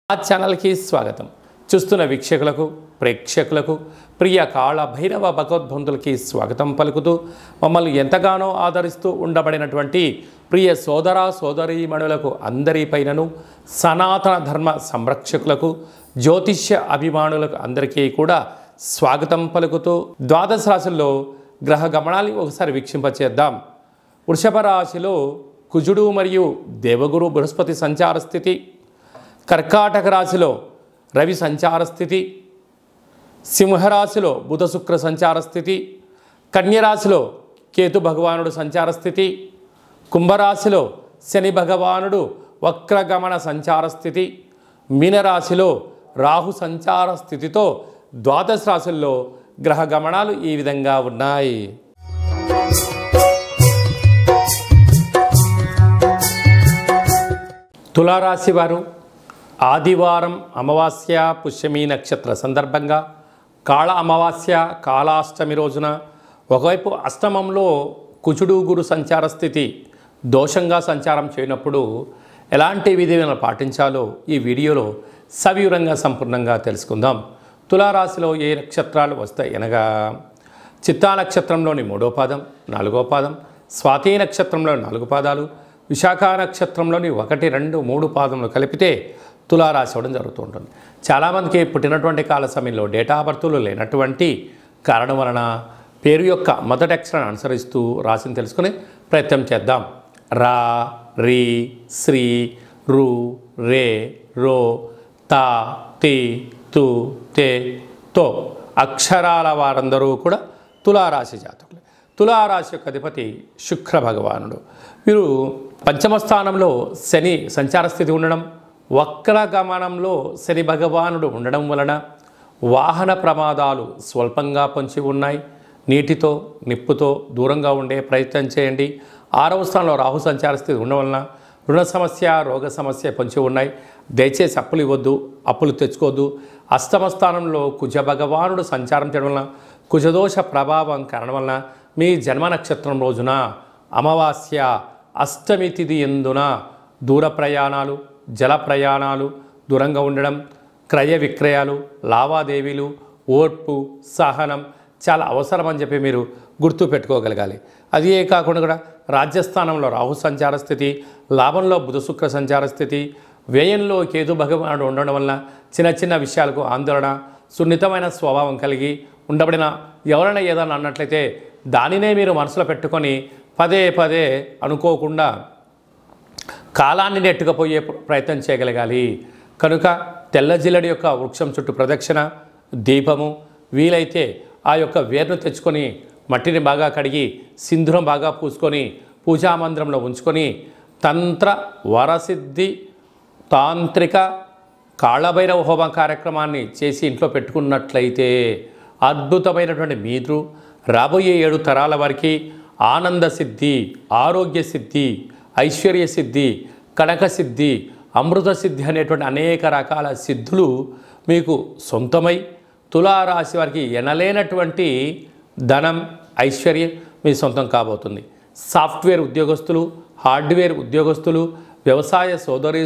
ఆ ఛానల్కి స్వాగతం. చూస్తున్న వీక్షకులకు ప్రేక్షకులకు ప్రియ కాళ భైరవ భగవద్బంధులకి స్వాగతం పలుకుతూ మమ్మల్ని ఎంతగానో ఆదరిస్తూ ఉండబడినటువంటి ప్రియ సోదర సోదరీమణులకు అందరిపైనను సనాతన ధర్మ సంరక్షకులకు జ్యోతిష్య అభిమానులకు అందరికీ కూడా స్వాగతం పలుకుతూ ద్వాదశ రాశుల్లో గ్రహ గమనాన్ని ఒకసారి వీక్షింపచేద్దాం. వృషభ రాశిలో కుజుడు మరియు దేవగురు బృహస్పతి సంచార స్థితి, కర్కాటక రాశిలో రవి సంచార స్థితి, సింహరాశిలో బుధ శుక్ర సంచార స్థితి, కన్యరాశిలో కేతు భగవానుడు సంచార స్థితి, కుంభరాశిలో శని భగవానుడు వక్రగమన సంచార స్థితి, మీనరాశిలో రాహు సంచార స్థితితో ద్వాదశ రాశుల్లో గ్రహ గమనాలు ఈ విధంగా ఉన్నాయి. తులారాశి వారు ఆదివారం అమావాస్య పుష్యమి నక్షత్ర సందర్భంగా కాళ అమావాస్య కాళాష్టమి రోజున ఒకవైపు అష్టమంలో కుజుడు గురు సంచార స్థితి దోషంగా సంచారం చేయనప్పుడు ఎలాంటి విధులను పాటించాలో ఈ వీడియోలో సవివరంగా సంపూర్ణంగా తెలుసుకుందాం. తులారాశిలో ఏ నక్షత్రాలు వస్తాయి అనగా చిత్తా నక్షత్రంలోని 3వ పాదం, 4వ పాదం, స్వాతి నక్షత్రంలోని 4 పాదాలు, విశాఖ నక్షత్రంలోని 1, 2, 3 పాదములు కలిపితే తులారాశి అవ్వడం జరుగుతూ ఉంటుంది. చాలామందికి పుట్టినటువంటి కాల సమయంలో డేటా బర్తులు లేనటువంటి కారణం వలన పేరు యొక్క మొదటి అక్షరాన్ని అనుసరిస్తూ రాశిని తెలుసుకునే ప్రయత్నం చేద్దాం. రా, రీ, శ్రీ, రు, రే, రో, తా, తి, తు, తే, తో అక్షరాల వారందరూ కూడా తులారాశి జాతకులు. తులారాశి యొక్క అధిపతి శుక్ర భగవానుడు. వీరు పంచమ స్థానంలో శని సంచార స్థితి ఉండడం, వక్రగమనంలో శని భగవానుడు ఉండడం వలన వాహన ప్రమాదాలు స్వల్పంగా పొంచి ఉన్నాయి. నీటితో నిప్పుతో దూరంగా ఉండే ప్రయత్నం చేయండి. 6వ స్థానంలో రాహు సంచార స్థితి ఉండడం వలన రుణ సమస్య, రోగ సమస్య పొంచి ఉన్నాయి. దయచేసి అప్పులు ఇవ్వద్దు, అప్పులు తెచ్చుకోవద్దు. అష్టమ స్థానంలో కుజ భగవానుడు సంచారం చేయడం వలన కుజదోష ప్రభావం కారణం వలన మీ జన్మ నక్షత్రం రోజున అమావాస్య అష్టమి తిథి ఎందున దూర ప్రయాణాలు, జల ప్రయాణాలు, దూరంగా ఉండడం, క్రయ విక్రయాలు, లావాదేవీలు, ఓర్పు, సహనం చాలా అవసరం అని చెప్పి మీరు గుర్తు పెట్టుకోగలగాలి. అదే కాకుండా కూడా రాజ్యస్థానంలో రాహు సంచార స్థితి, లాభంలో బుధ శుక్ర సంచార స్థితి, వ్యయంలో కేతు భగవానుడు ఉండడం వలన చిన్న చిన్న విషయాలకు ఆందోళన, సున్నితమైన స్వభావం కలిగి ఉండబడిన ఎవరైనా ఏదైనా అన్నట్లయితే దానినే మీరు మనసులో పెట్టుకొని పదే పదే అనుకోకుండా కాలాన్ని నెట్టుకుపోయే ప్రయత్నం చేయగలగాలి. కనుక తెల్ల జిల్లడి యొక్క వృక్షం చుట్టూ ప్రదక్షిణ, దీపము, వీలైతే ఆ యొక్క వేరును తెచ్చుకొని మట్టిని బాగా కడిగి సింధూరం బాగా పూసుకొని పూజామందిరంలో ఉంచుకొని తంత్ర వరసిద్ధి తాంత్రిక కాళభైరవ హోమ కార్యక్రమాన్ని చేసి ఇంట్లో పెట్టుకున్నట్లయితే అద్భుతమైనటువంటి మీరు రాబోయే 7 తరాల వారికి ఆనంద సిద్ధి, ఆరోగ్య సిద్ధి, ఐశ్వర్య సిద్ధి, కనక సిద్ధి, అమృత సిద్ధి అనేటువంటి అనేక రకాల సిద్ధులు మీకు సొంతమై తులారాశి వారికి ఎనలేనటువంటి ధనం, ఐశ్వర్యం మీ సొంతం కాబోతుంది. సాఫ్ట్వేర్ ఉద్యోగస్తులు, హార్డ్వేర్ ఉద్యోగస్తులు, వ్యవసాయ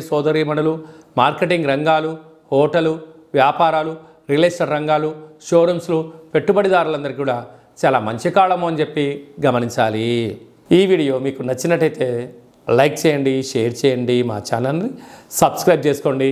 సోదరీమణులు, మార్కెటింగ్ రంగాలు, హోటలు, వ్యాపారాలు, రియల్ ఎస్టేట్ రంగాలు, షోరూమ్స్లు, పెట్టుబడిదారులందరికీ కూడా చాలా మంచి కాలము అని చెప్పి గమనించాలి. ఈ వీడియో మీకు నచ్చినట్టయితే లైక్ చేయండి, షేర్ చేయండి, మా ఛానల్ని సబ్స్క్రైబ్ చేసుకోండి.